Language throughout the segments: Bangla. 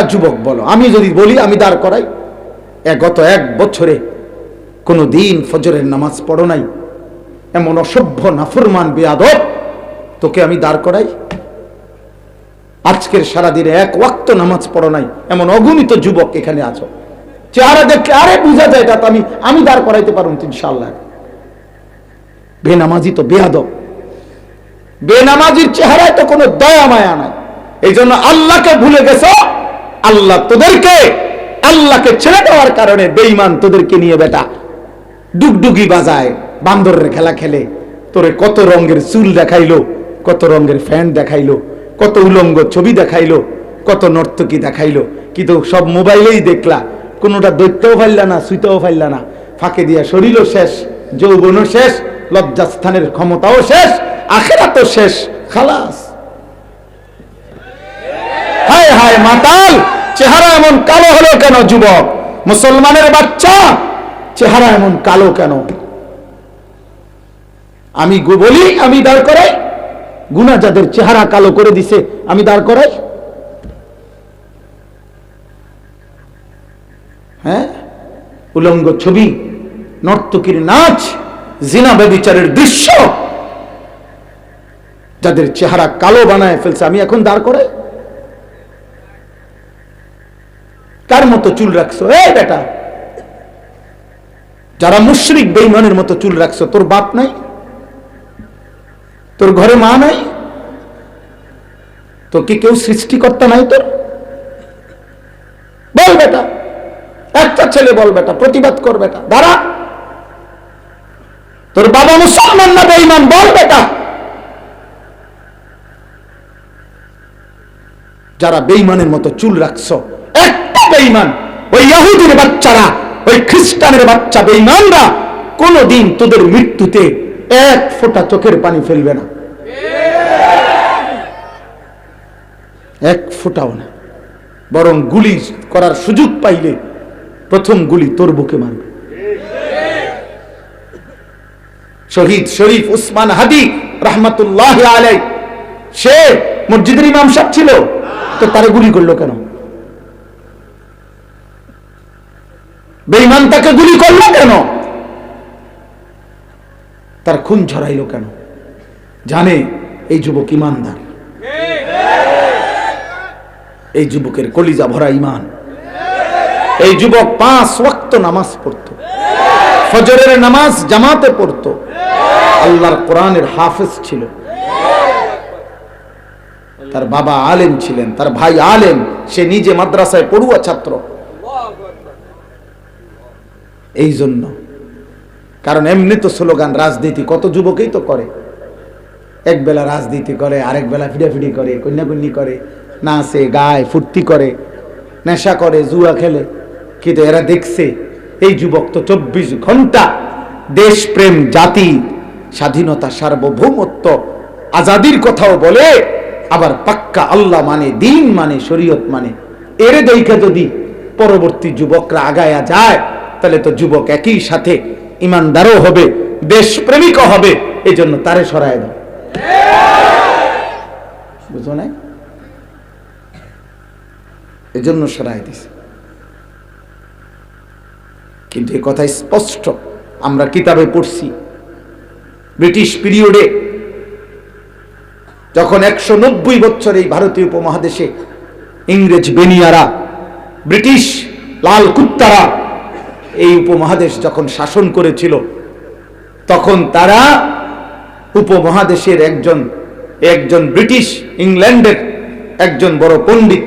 একটা যুবক বলো, আমি যদি বলি আমি দাঁড় করাই, গত 1 বছরে কোনো দিন ফজরের নামাজ পড়ো নাই, এমন অসভ্য নাফরমান বেয়াদব, তোকে আমি দাঁড় করাই? আজকের সারাদিনে 1 ওয়াক্ত নামাজ পড়ো নাই, এমন অগণিত যুবক এখানে আছো, চেহারা দেখলে আরে বুঝা যায় এটা তো আমি দাঁড় করাইতে পারুন ইনশাআল্লাহ। বেনামাজি তো বেয়াদব, বেনামাজির চেহারায় তো কোনো দয়া মায়া নাই। এই জন্য আল্লাহকে ভুলে গেছো। আল্লাহ তোদেরকে, আল্লাহকে ছেড়ে দেওয়ার কারণে বেঈমান তোদেরকে নিয়ে বেটা ডুগডুগি বাজায়, বান্দরের খেলা খেলে। তোরে কত রঙের চুল দেখাইলো, কত রঙের ফ্যান্ট দেখাইলো, কত উলঙ্গ ছবি দেখাইলো, কত নর্তকী দেখাইলো, কিন্তু সব মোবাইলেই দেখলা, কোনোটা দেখতেও পারলা না, শুইতেও পারলা না। ফাঁকে দিয়া শরীরও শেষ, যৌবনও শেষ, লজ্জাস্থানের ক্ষমতাও শেষ, আখিরাতও শেষ, খালাস। হায় হায় মাতাল, চেহারা এমন কালো হলো কেন যুবক? মুসলমানের বাচ্চা, চেহারা এমন কালো কেন? আমি বলি আমি দাঁড় করাই? গুনাহ যাদের চেহারা কালো করে দিছে আমি দাঁড় করাই? হ্যাঁ, উলঙ্গ ছবি, নর্তকীর নাচ, জিনা ব্যভিচারের দৃশ্য যাদের চেহারা কালো বানায় ফেলছে আমি এখন দাঁড় করাই? কার মতো চুল রাখছো এই বেটা? যারা মুশরিক বেঈমানের মতো চুল রাখছো, তোর বাপ নাই? তোর ঘরে মা নাই? তো কি কেউ সৃষ্টিকর্তা নাই তোর? বল বেটা, একটা ছেলে বল বেটা, প্রতিবাদ কর বেটা, দাঁড়া। তোর বাবা মুসলমান না বেঈমান? বল বেটা। যারা বেঈমানের মতো চুল রাখছো, একটা বেঈমান, ওই ইহুদির বাচ্চারা, ওই খ্রিস্টানের বাচ্চা বেঈমানরা কোনদিন তোদের মৃত্যুতে 1 ফোঁটা চোখের পানি ফেলবে না, 1 ফোঁটাও না। বরং গুলি করার সুযোগ পাইলে প্রথম গুলি তোর বুকে মারবে। শহীদ শরীফ উসমান হাদি রাহমাতুল্লাহি আলাইহি, সে মসজিদের ইমাম সাহেব ছিল, তো তারে গুলি করলো কেন? বেঈমান তাকে গুলি করলো কেন? তার খুন ঝরাইলো কেন? জানে এই যুবক ইমানদার, এই যুবকের কলিজা ভরা ঈমান। এই যুবক 5 ওয়াক্ত নামাজ পড়তো, ফজরের নামাজ জামাতে পড়তো, আল্লাহর কোরআনের হাফেজ ছিল, তার বাবা আলেম ছিলেন, তার ভাই আলেম, সে নিজে মাদ্রাসায় পড়ুয়া ছাত্র। এই জন্য, কারণ এমনি তো স্লোগান রাজনীতি কত যুবকই তো করে, এক বেলা রাজনীতি করে, আরেক বেলা ফিডাফিডি করে, কন্যাকন্যি করে, নাচে গায়, ফুর্তি করে, নেশা করে, জুয়া খেলে। কিন্তু এরা দেখছে এই যুবক তো 24 ঘন্টা দেশপ্রেম, জাতি, স্বাধীনতা, সার্বভৌমত্ব, আজাদির কথাও বলে, আবার পাক্কা আল্লাহ মানে, দিন মানে, শরীয়ত মানে। এর দেখে যদি পরবর্তী যুবকরা আগায়া যায়, তাহলে তো যুবক একই সাথে ইমানদারও হবে, দেশপ্রেমিকও হবে। এই জন্য তারে সরায় দাও, বুঝো না? এই জন্য সরাই দিছে। কিন্তু এই কথা স্পষ্ট, আমরা কিতাবে পড়ছি, ব্রিটিশ পিরিয়ডে যখন 190 বছর এই ভারতীয় উপমহাদেশে ইংরেজ বেনিয়ারা, ব্রিটিশ লাল কুত্তারা এই উপমহাদেশ যখন শাসন করেছিল, তখন তারা উপমহাদেশের একজন ব্রিটিশ, ইংল্যান্ডের একজন বড় পণ্ডিত,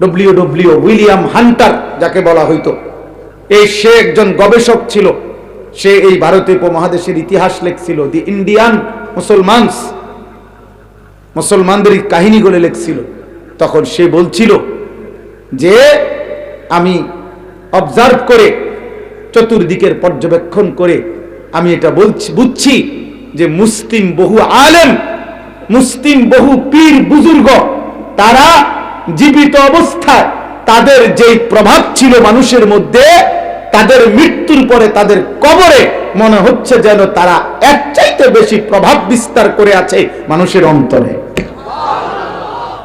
ডব্লিউ উইলিয়াম হান্টার যাকে বলা হইতো, সে একজন গবেষক ছিল। সে এই ভারতীয় উপমহাদেশের ইতিহাস লিখছিল, দি ইন্ডিয়ান মুসলমানস, মুসলমানদের কাহিনীগুলো লিখছিল। তখন সে বলছিল যে আমি অবজার্ভ করে, চতুর্দিকের পর্যবেক্ষণ করে আমি এটা বুঝছি যে মুসলিম বহু আলেম, মুসলিম বহু পীর বুজুর্গ, তারা জীবিত অবস্থায় তাদের যেই প্রভাব ছিল মানুষের মধ্যে, তাদের মৃত্যুর পরে তাদের কবরে মনে হচ্ছে যেন তারা এর চাইতে বেশি প্রভাব বিস্তার করে আছে মানুষের অন্তরে।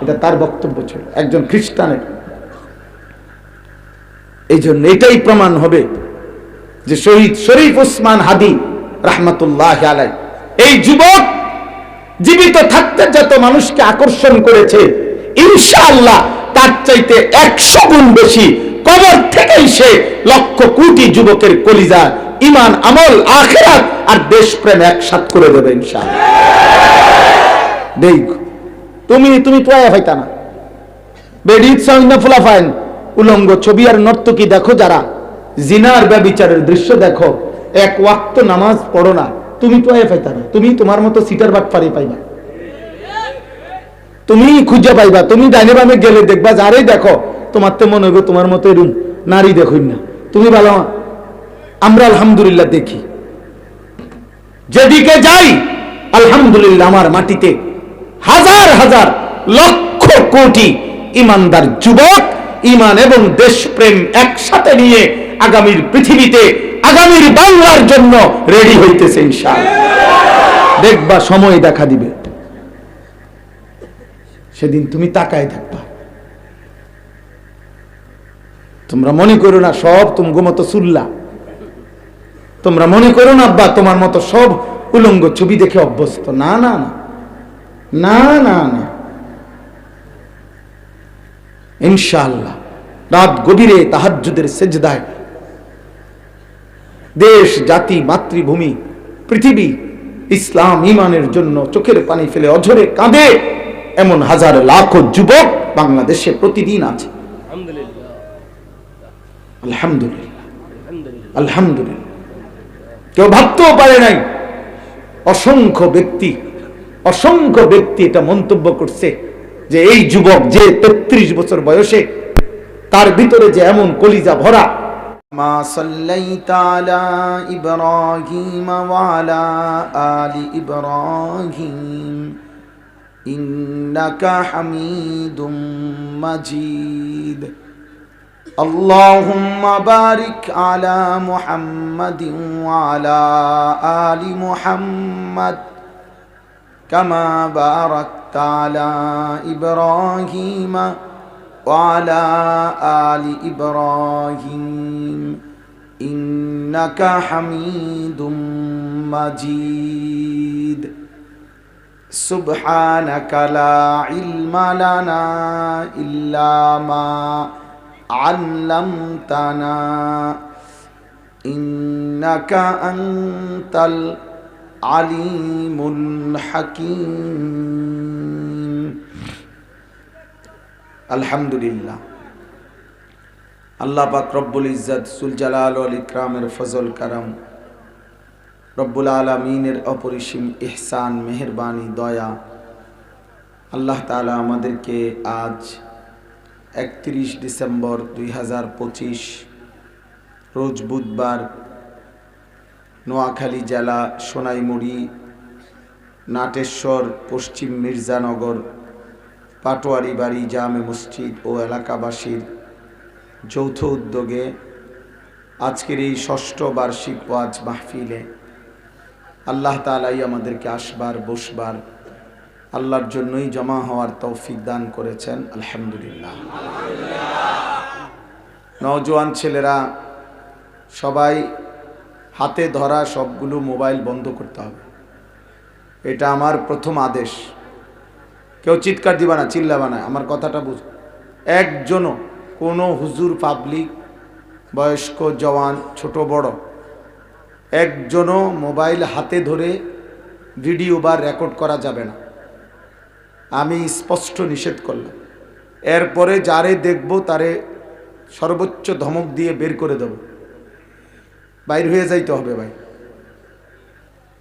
এটা তার বক্তব্য ছিল, একজন খ্রিস্টানের। এই জন্য এটাই প্রমাণ হবে যে শহীদ শরীফ ওসমান হাদি রাহমাতুল্লাহ আলাইহি এই যুবক জীবিত থাকতে যত মানুষকে আকর্ষণ করেছে, ইনশাআল্লাহ তার চাইতে 100 গুণ বেশি কবর থেকেই সে লক্ষ কোটি যুবকের কলিজা ঈমান, আমল, আখিরাত আর দেশপ্রেম একসাথে করে দেবে ইনশাআল্লাহ। দেখো তুমি তোয়া হইতা না বেডিত সাইনা ফুলাফাইন উলঙ্গ ছবি আর নর্তকী দেখো, যারা জিনার ব্যভিচারের দৃশ্য দেখো, এক ওয়াক্ত নামাজ পড়ো না, তুমি তো পাইতা না। তুমি তোমার মতো সিটার বাটপারি পাইবা, তুমি খুঁজে পাইবা। তুমি ডাইনে বামে গেলে দেখবা যারাই দেখো তোমার তো মনে হবে তোমার মতো এরকম নারী দেখুন না। তুমি ভালো, আমরা আলহামদুলিল্লাহ দেখি, যেদিকে যাই আলহামদুলিল্লাহ আমার মাটিতে হাজার হাজার লক্ষ কোটি ইমানদার যুবক ইমান এবং দেশপ্রেম একসাথে নিয়ে আগামীর পৃথিবীতে, আগামীর বাংলার জন্য রেডি হইতেছে ইনশাআল্লাহ। দেখবা সময় দেখা দিবে, সেদিন তুমি তাকায় থাকবা। তোমরা মনে করো না সব তুমগো মতো সুল্লা, তোমরা মনে করো না আব্বা তোমার মতো সব উলঙ্গ ছবি দেখে অভ্যস্ত। না না না না না না, ইনশাআল্লাহ রাত গভীরে তাহাজ্জুদের সেজদায় দেশ, জাতি, মাতৃভূমি, পৃথিবী, ইসলাম, ঈমানের জন্য চোখের পানি ফেলে অঝরে কাঁদে এমন হাজার লাখো যুবক বাংলাদেশে প্রতিদিন আছে। আলহামদুলিল্লাহ আলহামদুলিল্লাহ। কেউ ভাবতেও পারে নাই। অসংখ্য ব্যক্তি এটা মন্তব্য করছে যে এই যুবক যে 33 বছর বয়সে তার ভিতরে যে এমন কলিজা ভরা। মা সাল্লাইতা আলা ইব্রাহিম ওয়া আলা আলি ইব্রাহিম ইন্নাকা হামিদুম মাজিদ। আল্লাহুম্মা বারিক আলা মুহাম্মাদিন ওয়া আলা আলি মুহাম্মাদ কামা বারাকতা আলা ইব্রাহিম وعلى آل إبراهيم إنك حميد مجيد سبحانك لا علم لنا إلا ما علمتنا إنك أنت العليم الحكيم আলহামদুলিল্লাহ। আল্লাহ পাক রব্বুল ইজ্জত সুল জালাল ওয়াল ইকরামের ফজল কারাম, রব্বুল আলামিনের অপরিসীম ইহসান, মেহেরবানি, দয়া, আল্লাহ তাআলা আমাদেরকে আজ 31 ডিসেম্বর 2025 রোজ বুধবার নোয়াখালী জেলা সোনাইমুড়ি নাটেশ্বর পশ্চিম মির্জানগর পাটোয়ারি বাড়ি জামে মসজিদ ও এলাকাবাসীর যৌথ উদ্যোগে আজকের এই 6ষ্ঠ বার্ষিক ওয়াজ মাহফিলে আল্লাহ তাআলাই আমাদেরকে আসবার, বসবার, আল্লাহর জন্যই জমা হওয়ার তৌফিক দান করেছেন। আলহামদুলিল্লাহ। নওজোয়ান ছেলেরা সবাই হাতে ধরা সবগুলো মোবাইল বন্ধ করতে হবে, এটা আমার প্রথম আদেশ। কেউ চিৎকার দিবা না, চিল্লাবা না, আমার কথাটা বুঝ। একজনও কোনো হুজুর, পাবলিক, বয়স্ক, জওয়ান, ছোট বড় একজনও মোবাইল হাতে ধরে ভিডিও বা রেকর্ড করা যাবে না, আমি স্পষ্ট নিষেধ করলাম। এরপরে যারে দেখব তারে সর্বোচ্চ ধমক দিয়ে বের করে দেব, বাইর হয়ে যাইতে হবে ভাই।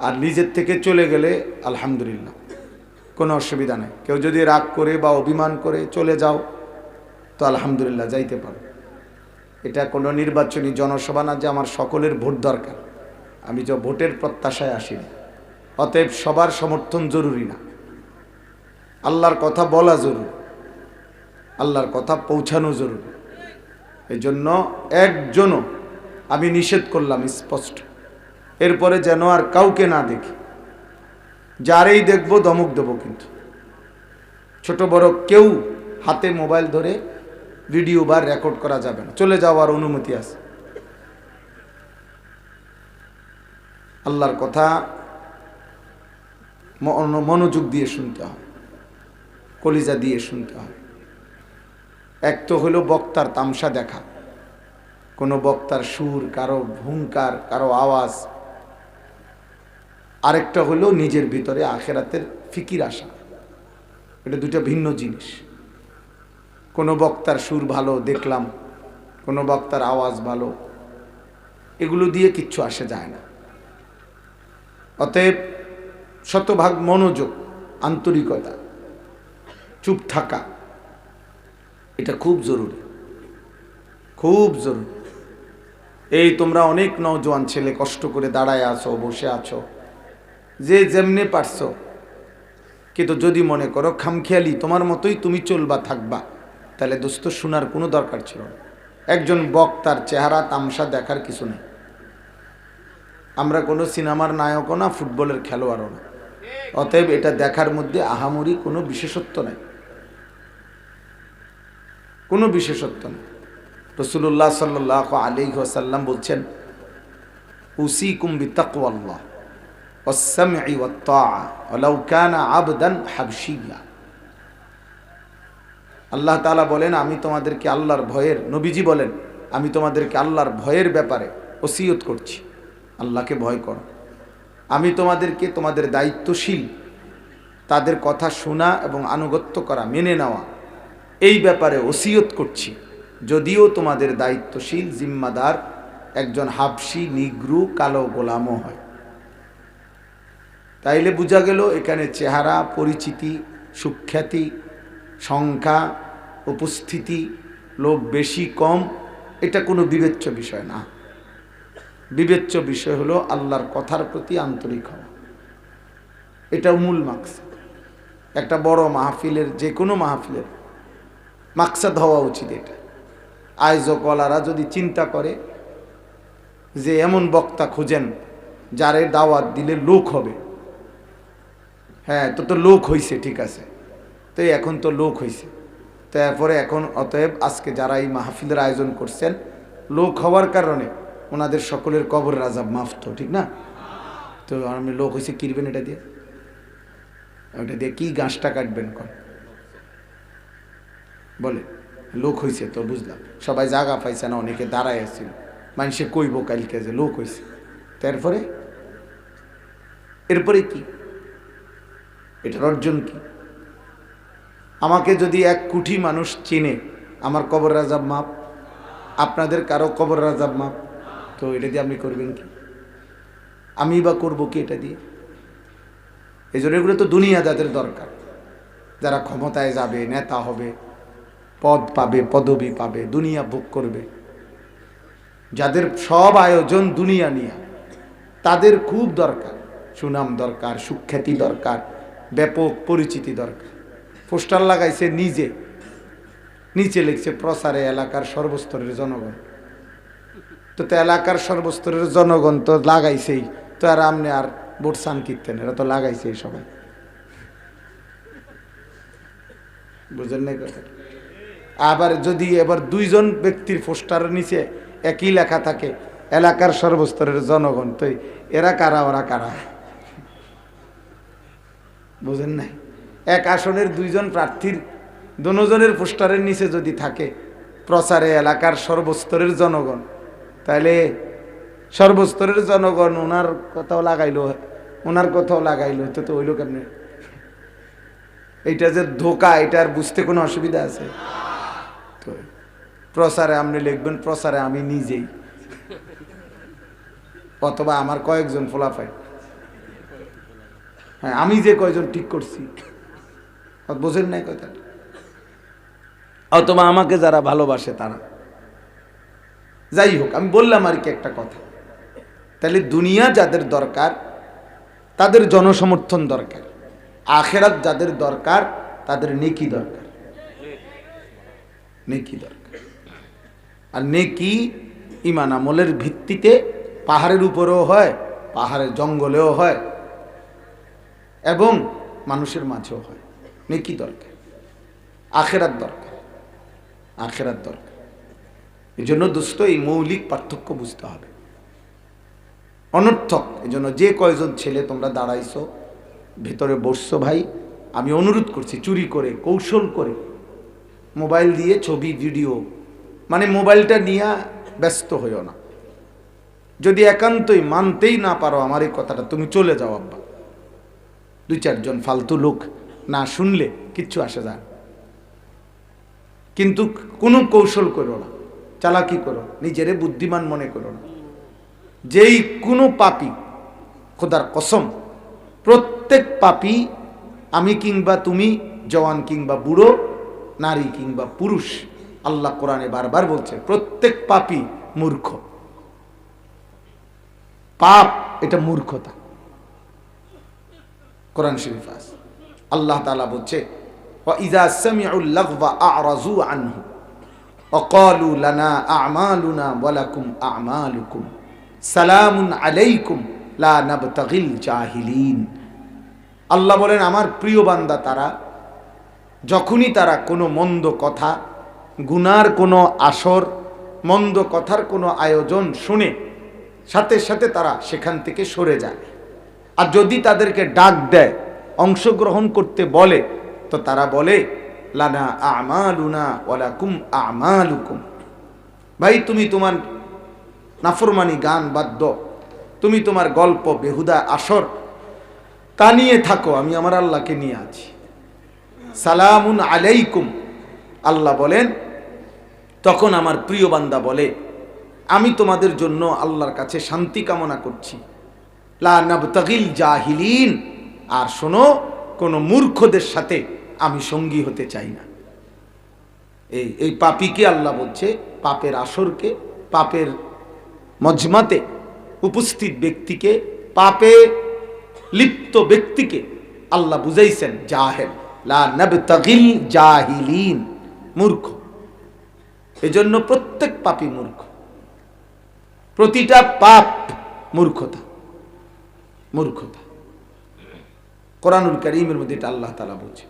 আর নিজের থেকে চলে গেলে আলহামদুলিল্লাহ, কোনো অসুবিধা নেই। কেউ যদি রাগ করে বা অভিমান করে চলে যাও তো আলহামদুলিল্লাহ যাইতে পারো। এটা কোনো নির্বাচনী জনসভা না যে আমার সকলের ভোট দরকার, আমি যে ভোটের প্রত্যাশায় আসিনি। অতএব সবার সমর্থন জরুরি না, আল্লাহর কথা বলা জরুরি, আল্লাহর কথা পৌঁছানো জরুরি। এই জন্য একজনও আমি নিষেধ করলাম স্পষ্ট। এরপরে যেন আর কাউকে না দেখি, যারেই দেখবো ধমক দেবো। কিন্তু ছোট বড় কেউ হাতে মোবাইল ধরে ভিডিও বা রেকর্ড করা যাবে না, চলে যাওয়ার অনুমতি আছে। আল্লাহর কথা মনোযোগ দিয়ে শুনতে হয়, কলিজা দিয়ে শুনতে হয়। এক তো হলো বক্তার তামসা দেখা, কোনো বক্তার সুর, কারো হুঙ্কার, কারো আওয়াজ। আরেকটা হলো নিজের ভিতরে আখেরাতের ফিকির আসা। এটা দুটো ভিন্ন জিনিস। কোনো বক্তার সুর ভালো দেখলাম, কোনো বক্তার আওয়াজ ভালো, এগুলো দিয়ে কিচ্ছু আসে যায় না। অতএব শতভাগ মনোযোগ, আন্তরিকতা, চুপ থাকা, এটা খুব জরুরি, খুব জরুরি। এই তোমরা অনেক নওজোয়ান ছেলে কষ্ট করে দাঁড়ায় আছো, বসে আছো, যে যেমনে পারছো, কিন্তু যদি মনে করো খামখেয়ালি তোমার মতোই তুমি চলবা থাকবা, তাহলে দোস্ত শোনার কোনো দরকার ছিল না। একজন বক্তার চেহারা তামসা দেখার কিছু নেই। আমরা কোনো সিনেমার নায়কও না, ফুটবলের খেলোয়াড়ও না। অতএব এটা দেখার মধ্যে আহামরি কোনো বিশেষত্ব নাই, কোনো বিশেষত্ব নেই। রাসূলুল্লাহ সাল্লাল্লাহু আলাইহি ওয়াসাল্লাম বলছেন, উসিকুম বিতাকওয়াল্লাহ ওয়াস-সামঈ ওয়াত-তাআ ওয়ালাউ কানা আবদান হাবশিয়্যা। আল্লাহ তাআলা বলেন, আমি তোমাদেরকে আল্লাহর ভয়ের, নবীজি বলেন, আমি তোমাদেরকে আল্লাহর ভয়ের ব্যাপারে ওসিয়ত করছি, আল্লাহকে ভয় করো। আমি তোমাদেরকে তোমাদের দায়িত্বশীল তাদের কথা শোনা এবং আনুগত্য করা, মেনে নেওয়া, এই ব্যাপারে ওসিয়ত করছি, যদিও তোমাদের দায়িত্বশীল জিম্মাদার একজন হাবশি, নিগ্রু, কালো গোলামও হয়। তাইলে বোঝা গেল এখানে চেহারা, পরিচিতি, সুখ্যাতি, সংখ্যা, উপস্থিতি, লোক বেশি কম, এটা কোনো বিবেচ্য বিষয় না। বিবেচ্য বিষয় হলো আল্লাহর কথার প্রতি আন্তরিক হওয়া। এটা মূল মাকসাদ। একটা বড় মাহফিলের, যে কোনো মাহফিলের মাকসাদ হওয়া উচিত এটা। আয়োজকওয়ালারা যদি চিন্তা করে যে এমন বক্তা খুঁজেন যারে দাওয়াত দিলে লোক হবে, হ্যাঁ তো লোক হইছে, ঠিক আছে, তো এখন তো লোক হইছে, তো এরপরে এখন অতএব আজকে যারা এই মাহফিলের আয়োজন করছেন, লোক হওয়ার কারণে ওনাদের সকলের কবর আযাব মাফ, তো ঠিক না? তো আমি লোক হয়েছে কিনবেন এটা দিয়ে, ওটা দিয়ে কি গাছটা কাটবেন কন বলে, লোক হয়েছে তো বুঝলাম, সবাই জায়গা পাইছে না, অনেকে দাঁড়ায় আসছিল, মানুষে কইব কালকে যে লোক হয়েছে, তারপরে এরপরে কি, এটার অর্জন কি? আমাকে যদি 1 কোটি মানুষ চিনে, আমার কবর আযাব মাপ, আপনাদের কারো কবর আযাব মাপ, তো এটা দিয়ে আপনি করবেন কি? আমি বা করবো কি এটা দিয়ে? এই জন্য এগুলো তো দুনিয়া যাদের দরকার, যারা ক্ষমতায় যাবে, নেতা হবে, পদ পাবে, পদবি পাবে, দুনিয়া ভোগ করবে, যাদের সব আয়োজন দুনিয়া নিয়ে, তাদের খুব দরকার, সুনাম দরকার, সুখ্যাতি দরকার, ব্যাপক পরিচিতি দরকার। পোস্টার লাগাইছে নিজে, নিচে লিখছে প্রচারে এলাকার সর্বস্তরের জনগণ, তো এলাকার সর্বস্তরের জনগণ তো লাগাইছেই, তো আর আমনে আর ভোট চান কীর্তেন, এরা তো লাগাইছেই সবাই, বুঝেন নাই কথা? আবার যদি এবার 2 জন ব্যক্তির পোস্টারের নিচে একই লেখা থাকে এলাকার সর্বস্তরের জনগণ, তো এরা কারা, ওরা কারা, বুঝেন নাই? 1 আসনের 2 জন প্রার্থীর দোনোজনের পোস্টারের নিচে যদি থাকে প্রচারে এলাকার সর্বস্তরের জনগণ, তাহলে সর্বস্তরের জনগণ ওনার কথাও লাগাইলো, ওনার কথাও লাগাইলো, তো হইল কেমনে? এইটা যে ধোকা, এটা আর বুঝতে কোনো অসুবিধা আছে? তো প্রচারে আপনি লিখবেন প্রচারে আমি নিজেই, অথবা আমার কয়েকজন ফলাফাই, হ্যাঁ আমি যে কয়জন ঠিক করছি, বোঝেন নাই কথা? অথবা আমাকে যারা ভালোবাসে তারা, যাই হোক, আমি বললাম আর কি একটা কথা। তাহলে দুনিয়া যাদের দরকার তাদের জনসমর্থন দরকার, আখেরাত যাদের দরকার তাদের নেকি দরকার, নেকি দরকার। আর নেকি ঈমান আমলের ভিত্তিতে পাহাড়ের উপরেও হয়, পাহাড়ের জঙ্গলেও হয়, এবং মানুষের মাঝেও হয়। নেকি দরকার, আখেরাত দরকার। আখেরাত দরকার। এই জন্য দোস্ত এই মৌলিক পার্থক্য বুঝতে হবে। অনর্থক এই জন্য যে কয়জন ছেলে তোমরা দাঁড়াইছো ভেতরে বসছো ভাই, আমি অনুরোধ করছি চুরি করে কৌশল করে মোবাইল দিয়ে ছবি ভিডিও, মানে মোবাইলটা নিয়ে ব্যস্ত হইও না। যদি একান্তই মানতেই না পারো আমার এই কথাটা, তুমি চলে যাও আব্বা। 2-4 জন ফালতু লোক না শুনলে কিচ্ছু আসে যায় না। কিন্তু কোনো কৌশল করো না, চালাকি করো, নিজেরে বুদ্ধিমান মনে করো না। যেই কোনো পাপী, খোদার কসম, প্রত্যেক পাপী, আমি কিংবা তুমি, জওয়ান কিংবা বুড়ো, নারী কিংবা পুরুষ, আল্লাহ কোরআনে বারবার বলছে প্রত্যেক পাপী মূর্খ। পাপ এটা মূর্খতা। কোরআন শরীফ আছে, আল্লাহ তাআলা বলছে ওয়াইযা সামিউল লাগওয়া আ'রাযু আনহু ওয়া ক্বালু লানা আ'মালুনা ওয়া লাকুম আ'মালুকুম সালামুন আলাইকুম লা নাবতাগিল জাহিলিন। আল্লাহ বলেন আমার প্রিয় বান্দা তারা, যখনই তারা কোনো মন্দ কথা, গুনার কোনো আসর, মন্দ কথার কোনো আয়োজন শুনে সাথে সাথে তারা সেখান থেকে সরে যায়। আর যদি তাদেরকে ডাক দেয়, অংশগ্রহণ করতে বলে, তো তারা বলে লানা আমালুনা ওয়া লাকুম আমালুকুম। ভাই তুমি তোমার নাফরমানি গান বাদ্য, তুমি তোমার গল্প বেহুদা আসর তা নিয়ে থাকো, আমি আমার আল্লাহকে নিয়ে আছি। সালামুন আলাইকুম, আল্লাহ বলেন তখন আমার প্রিয় বান্দা বলে আমি তোমাদের জন্য আল্লাহর কাছে শান্তি কামনা করছি। লা নাবতাগিল জাহিলিন, আর শোনো কোনো মূর্খদের সাথে আমি সঙ্গী হতে চাই না। এই পাপীকে আল্লাহ বলছে, পাপের আসরকে, পাপের মজমাতে উপস্থিত ব্যক্তিকে, পাপে লিপ্ত ব্যক্তিকে আল্লাহ বুঝাইছেন জাহেল। লা নাবতাগিল জাহিলিন, মূর্খ। এজন্য প্রত্যেক পাপী মূর্খ, প্রতিটা পাপ মূর্খতা, মূর্খতা। কোরআনুল কারীমের মধ্যে এটা আল্লাহ তাআলা বলছে।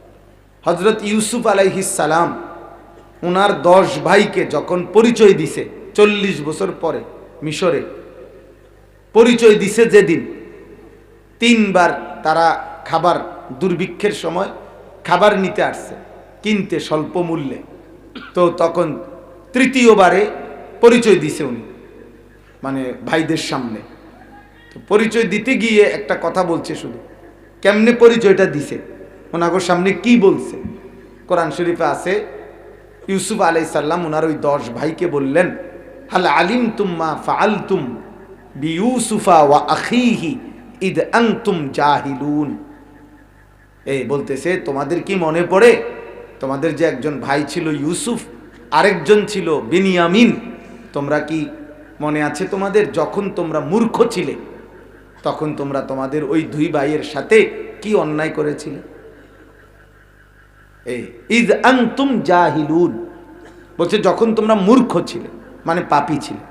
হযরত ইউসুফ আলাইহিস সালাম ওনার 10 ভাইকে যখন পরিচয় দিছে 40 বছর পরে মিশরে, পরিচয় দিছে যেদিন, 3 বার তারা খাবার, দুর্ভিক্ষের সময় খাবার নিতে আসছে কিনতে স্বল্প মূল্যে, তো তখন তৃতীয়বারে পরিচয় দিছে উনি, মানে ভাইদের সামনে। তো পরিচয় দিতে গিয়ে একটা কথা বলছে শুধু, কেমনে পরিচয়টা দিছে, ওনাগোর সামনে কি বলছে, কোরআন শরীফে আছে ইউসুফ আলাইহিস সালাম ওনার ওই 10 ভাইকে বললেন হাল আলিমতুম মা ফাআলতুম বিইউসুফা ওয়া আখিহি ইদ আনতুম জাহিলুন। এই বলতেছে তোমাদের কি মনে পড়ে, তোমাদের যে একজন ভাই ছিল ইউসুফ, আরেকজন ছিল বিনিয়ামিন, তোমরা কি মনে আছে তোমাদের, যখন তোমরা মূর্খ ছিলে তখন তোমরা তোমাদের ওই 2 ভাইয়ের সাথে কি অন্যায় করেছিলে। এই ইদ আনতুম জাহিলুন বলছে যখন তোমরা মূর্খ ছিলে, মানে পাপী ছিলে।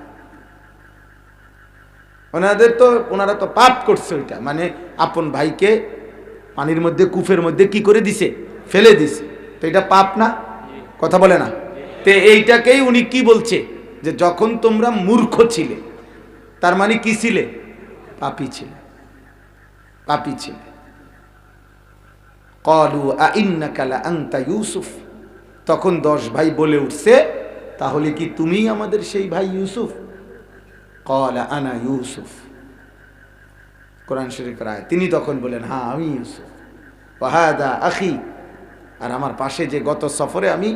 ওনারা তো পাপ করছে, ওইটা মানে আপন ভাইকে পানির মধ্যে, কূপের মধ্যে কি করে দিছে, ফেলে দিছে, তো এটা পাপ না? কথা বলে না? তো এইটাকেই উনি কি বলছে, যে যখন তোমরা মূর্খ ছিলে, তার মানে কি ছিলে, পাপী ছিলে, পাপী ছিলে। ক্বালু আইন্নাকা লা আনতা ইউসুফ, তখন 10 ভাই বলে উঠছে তাহলে কি তুমি আমাদের সেই ভাই ইউসুফ? ক্বালা আনা ইউসুফ, কোরআন শরীফের আয়াত। তিনি তখন বলেন হ্যাঁ আমি ইউসুফ, ওয়া হাদা আখি, আর আমার পাশে যে গত সফরে আমি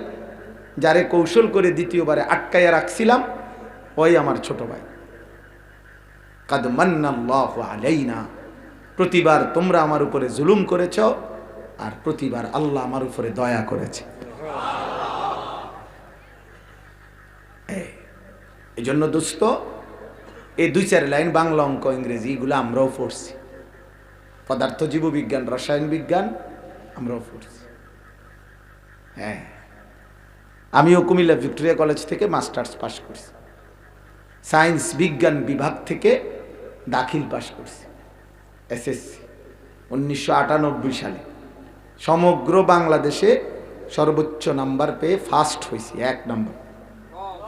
যারে কৌশল করে দ্বিতীয়বারে আটকাইয়া রাখছিলাম, ওই আমার ছোট ভাই। কাদ মান্নাল্লাহু আলাইনা, প্রতিবার তোমরা আমার উপরে জুলুম করেছ, আর প্রতিবার আল্লাহ আমার উপরে দয়া করেছে। এই জন্য দোস্ত, এই 2-4 লাইন বাংলা, অঙ্ক, ইংরেজি এগুলো আমরাও পড়ছি, পদার্থ জীববিজ্ঞান, রসায়ন বিজ্ঞান আমরাও পড়ছি। হ্যাঁ, আমিও কুমিল্লা ভিক্টোরিয়া কলেজ থেকে মাস্টার্স পাশ করছি, সায়েন্স বিজ্ঞান বিভাগ থেকে দাখিল পাশ করছি, SSC 1998 সালে। সমগ্র বাংলাদেশে সর্বোচ্চ নাম্বার পেয়ে ফার্স্ট হয়েছি, 1 নম্বর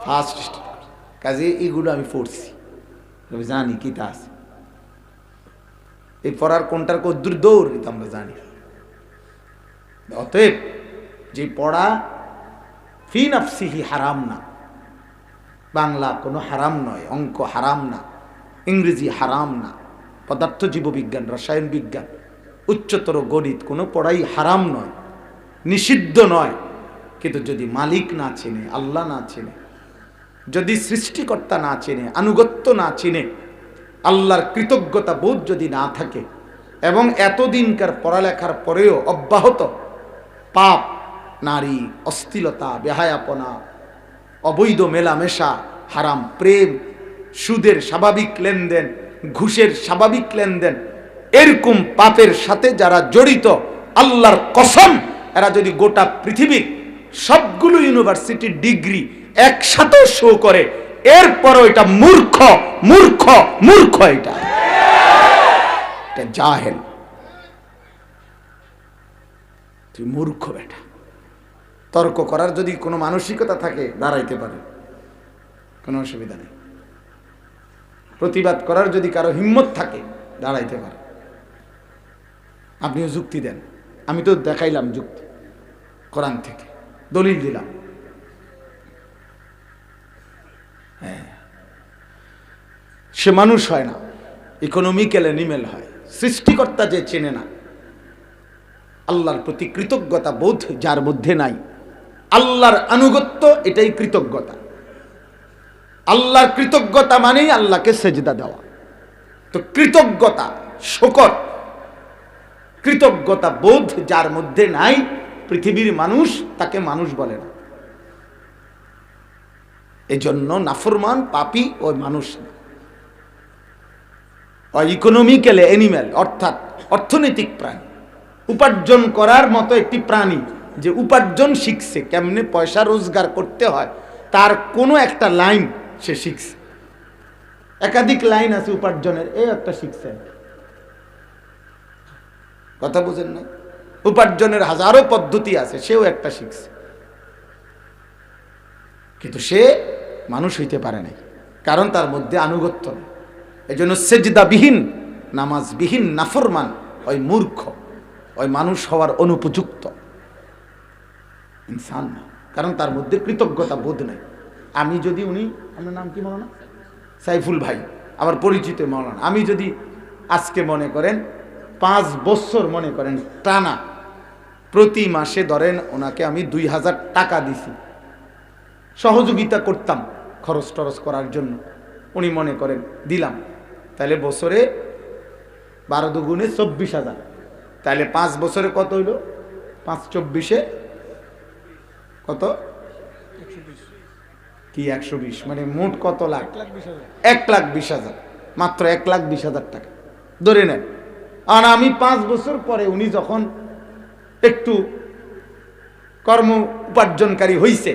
ফার্স্ট। কাজে এইগুলো আমি পড়ছি, আমি জানি কি তা আছে। এই পড়ার কোনটার কদ্দুর দৌড় এটা আমরা জানি। অতএব যে পড়া ফি নাফসিহি হারাম না, বাংলা কোনো হারাম নয়, অঙ্ক হারাম না, ইংরেজি হারাম না, পদার্থ জীববিজ্ঞান, রসায়ন বিজ্ঞান, উচ্চতর গণিত কোনো পড়াই হারাম নয়, নিষিদ্ধ নয়। কিন্তু যদি মালিক না চেনে, আল্লাহ না চেনে, যদি সৃষ্টিকর্তা না চেনে, আনুগত্য না চেনে, আল্লাহর কৃতজ্ঞতা বোধ যদি না থাকে, এবং এতদিনকার পড়ালেখার পরেও অব্যাহত পাপ, নারী, অশ্লীলতা, বেহায়াপনা, অবৈধ মেলামেশা, হারাম প্রেম, সুদের স্বাভাবিক লেনদেন, ঘুষের স্বাভাবিক লেনদেন, এরকম পাপের সাথে যারা জড়িত, আল্লাহর কসম এরা যদি গোটা পৃথিবীর সবগুলো ইউনিভার্সিটির ডিগ্রি একসাথে শো করে, এরপরও এটা মূর্খ মূর্খ মূর্খ, এটা জাহেল, তুই মূর্খ বেটা। তর্ক করার যদি কোনো মানসিকতা থাকে দাঁড়াইতে পারে, কোনো অসুবিধা নেই। প্রতিবাদ করার যদি কারো হিম্মত থাকে দাঁড়াইতে পারে। আপনিও যুক্তি দেন, আমি তো দেখাইলাম যুক্তি, কোরআন থেকে দলিল দিলাম। হ্যাঁ, সে মানুষ হয় না, ইকোনমিক্যাল অ্যানিমেল হয়। সৃষ্টিকর্তা যে চেনে না, আল্লাহর প্রতি কৃতজ্ঞতা বোধ যার মধ্যে নাই, আল্লাহর আনুগত্য এটাই কৃতজ্ঞতা। আল্লাহর কৃতজ্ঞতা মানেই আল্লাহকে সেজদা দেওয়া। তো কৃতজ্ঞতা, শকর, কৃতজ্ঞতা বোধ যার মধ্যে নাই, পৃথিবীর মানুষ তাকে মানুষ বলে না। এজন্য নাফরমান পাপী ওই মানুষ না, ওই ইকোনমিক্যাল অ্যানিমেল, অর্থাৎ অর্থনৈতিক প্রাণী, উপার্জন করার মতো একটি প্রাণী, যে উপার্জন শিখছে, কেমনে পয়সা রোজগার করতে হয় তার কোনো একটা লাইন সে শিখছে। একাধিক লাইন আছে উপার্জনের, এই একটা শিখছে, কথা বুঝেন না? উপার্জনের হাজারো পদ্ধতি আছে, সেও একটা শিখছে, কিন্তু সে মানুষ হইতে পারে নাই, কারণ তার মধ্যে আনুগত্য নেই। এই জন্য সেজদাবিহীন, নামাজবিহীন নাফরমান ওই মূর্খ, ওই মানুষ হওয়ার অনুপযুক্ত ইনসান না, কারণ তার মধ্যে কৃতজ্ঞতা বোধ নাই। আমি যদি, উনি, আপনার নাম কি মাওলানা? সাইফুল ভাই, আমার পরিচিত মাওলানা, আমি যদি আজকে মনে করেন 5 বছর মনে করেন টানা প্রতি মাসে ধরেন ওনাকে আমি 2000 টাকা দিছি, সহযোগিতা করতাম খরচ টরচ করার জন্য, উনি মনে করেন দিলাম, তাহলে বছরে 12 দুগুণে 24,000, তাহলে 5 বছরে কত হইল? 5 24-এ কত? কি 120, মানে মোট কত লাখ? 1,20,000, মাত্র 1,20,000 টাকা ধরে নেন। আর আমি 5 বছর পরে উনি যখন একটু কর্ম উপার্জনকারী হইছে,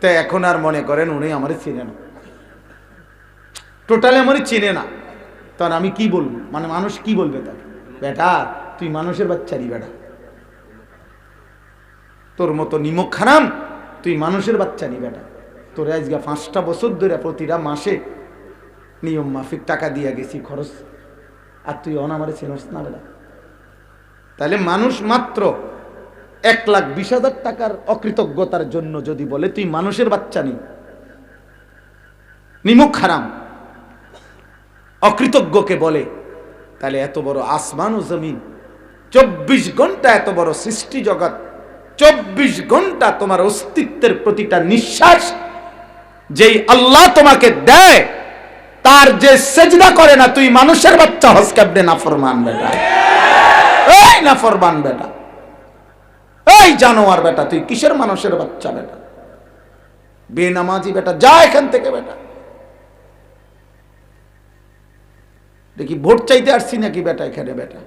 তো এখন আর মনে করেন উনি আমারে চিনে না, টোটালি আমারে চিনে না, তখন আমি কি বলবো? মানে মানুষ কি বলবে তাকে? বেটা তুই মানুষের বাচ্চারি, বেটা তোর মতো নিমক খারাম, তুই মানুষের বাচ্চারি বেটা, তোর আজকে 5টা বছর ধরে প্রতিটা মাসে নিয়ম মাফিক টাকা দিয়া গেছি খরচ, আর তুই অনামারে চিনস না বেটা। তাহলে মানুষ মাত্র 1,20,000 টাকার অকৃতজ্ঞতার জন্য যদি বলে তুই মানুষের বাচ্চা নেই, নিমক হারাম, অকৃতজ্ঞকে বলে, তাহলে এত বড় আসমান ও জমিন, 24 ঘন্টা এত বড় সৃষ্টি জগৎ, 24 ঘন্টা তোমার অস্তিত্বের প্রতিটা নিঃশ্বাস যেই আল্লাহ তোমাকে দেয়, তার যে সেজদা করে না, তুই মানুষের বাচ্চা হস কেমনে? নাফরমান বেটা, এই নাফরমান বেটা, এই জানোয়ার বেটা, তুই কিসের মানুষের বাচ্চা বেটা? বেনামাজি বেটা, যা এখান থেকে বেটা। দেখি ভোট চাইতে আসছি নাকি বেটা এখানে? বেটা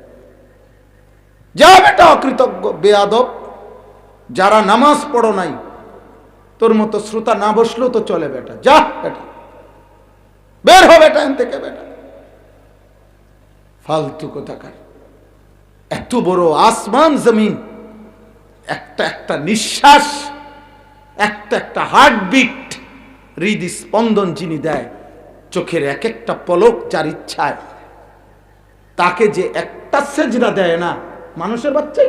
যা বেটা, অকৃতজ্ঞ বেয়াদব। যারা নামাজ পড়ো নাই, তোর মতো শ্রোতা না বসলেও তো চলে বেটা, যা বেটা, বের হো বেটা এখান থেকে বেটা, ফালতু কোথাকার। এত বড় আসমান জমিন, একটা একটা নিঃশ্বাস, একটা একটা হার্টবিট, হৃদস্পন্দন যিনি দেয়, চোখের এক একটা পলক যার ইচ্ছায়, তাকে যে একটা সেজদা দেয় না, মানুষের বাচ্চা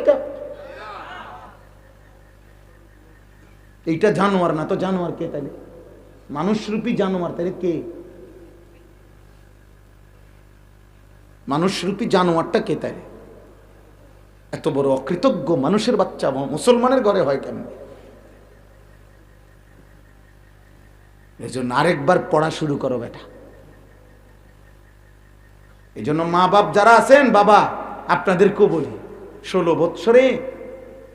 এইটা জানোয়ার না তো? জানোয়ার কে তাইলে? মানুষরূপী জানোয়ার তাইলে কে? মানুষরূপী জানোয়ারটা কে তাইলে? এত বড় অকৃতজ্ঞ মানুষের বাচ্চা মুসলমানের ঘরে হয় কেন? এই জন্য আরেকবার পড়া শুরু করো বেটা। এই জন্য মা বাপ যারা আছেন, বাবা আপনাদেরকেও বলি, 16 বৎসরে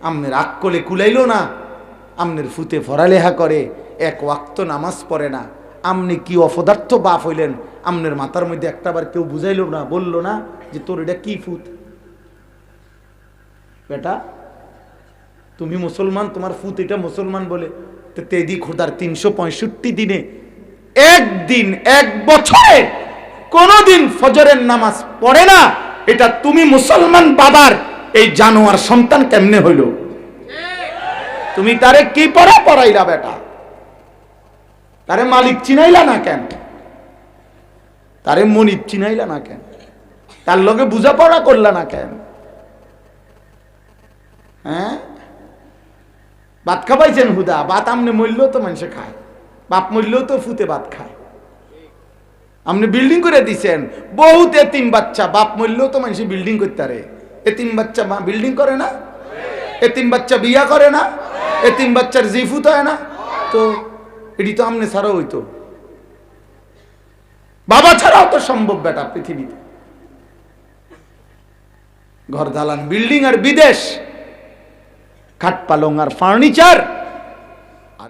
আমনের আকলে কুলাইল না, আমনের ফুতে পড়ালেখা করে, এক ওয়াক্ত নামাজ পড়ে না, আমনি কি অপদার্থ বাপ হইলেন? আমনের মাথার মধ্যে একটাবার কেউ বুঝাইল না, বলল না যে তোর এটা কি ফুত? বেটা তুমি মুসলমান, তোমার ফুত এটা মুসলমান বলে, তো তেদি খোদার 365 দিনে একদিন, এক বছরে কোনদিন ফজরের নামাজ পড়ে না, এটা তুমি মুসলমান বাবার এই জানোয়ার সন্তান কেমনে হইল? তুমি তারে কি পড়াইলা বেটা? তারে মালিক চিনাইলা না কেন? তারে মনিব চিনাইলা না কেন? তার লগে বুঝাপড়া করলা না কেন? হ্যাঁ, ভাত খাবাইছেন হুদা, ভাত আমনে মরলেও তো মানুষে খায়, বাপ মরলেও তো ফুতে ভাত খায়। আপনি বিল্ডিং করে দিছেন, বহুত এতিম বাচ্চা, বাপ মরলেও তো মানুষ বিল্ডিং করতে পারে। এতিম বাচ্চা বিল্ডিং করে না? এতিম বাচ্চা বিয়া করে না? এতিম বাচ্চার জিফুত হয় না? তো এটি তো আমনে ছাড়াও হইতো, বাবা ছাড়াও তো সম্ভব বেটা পৃথিবীতে। ঘর দালান বিল্ডিং আর বিদেশ, খাট পালং আর ফার্নিচার,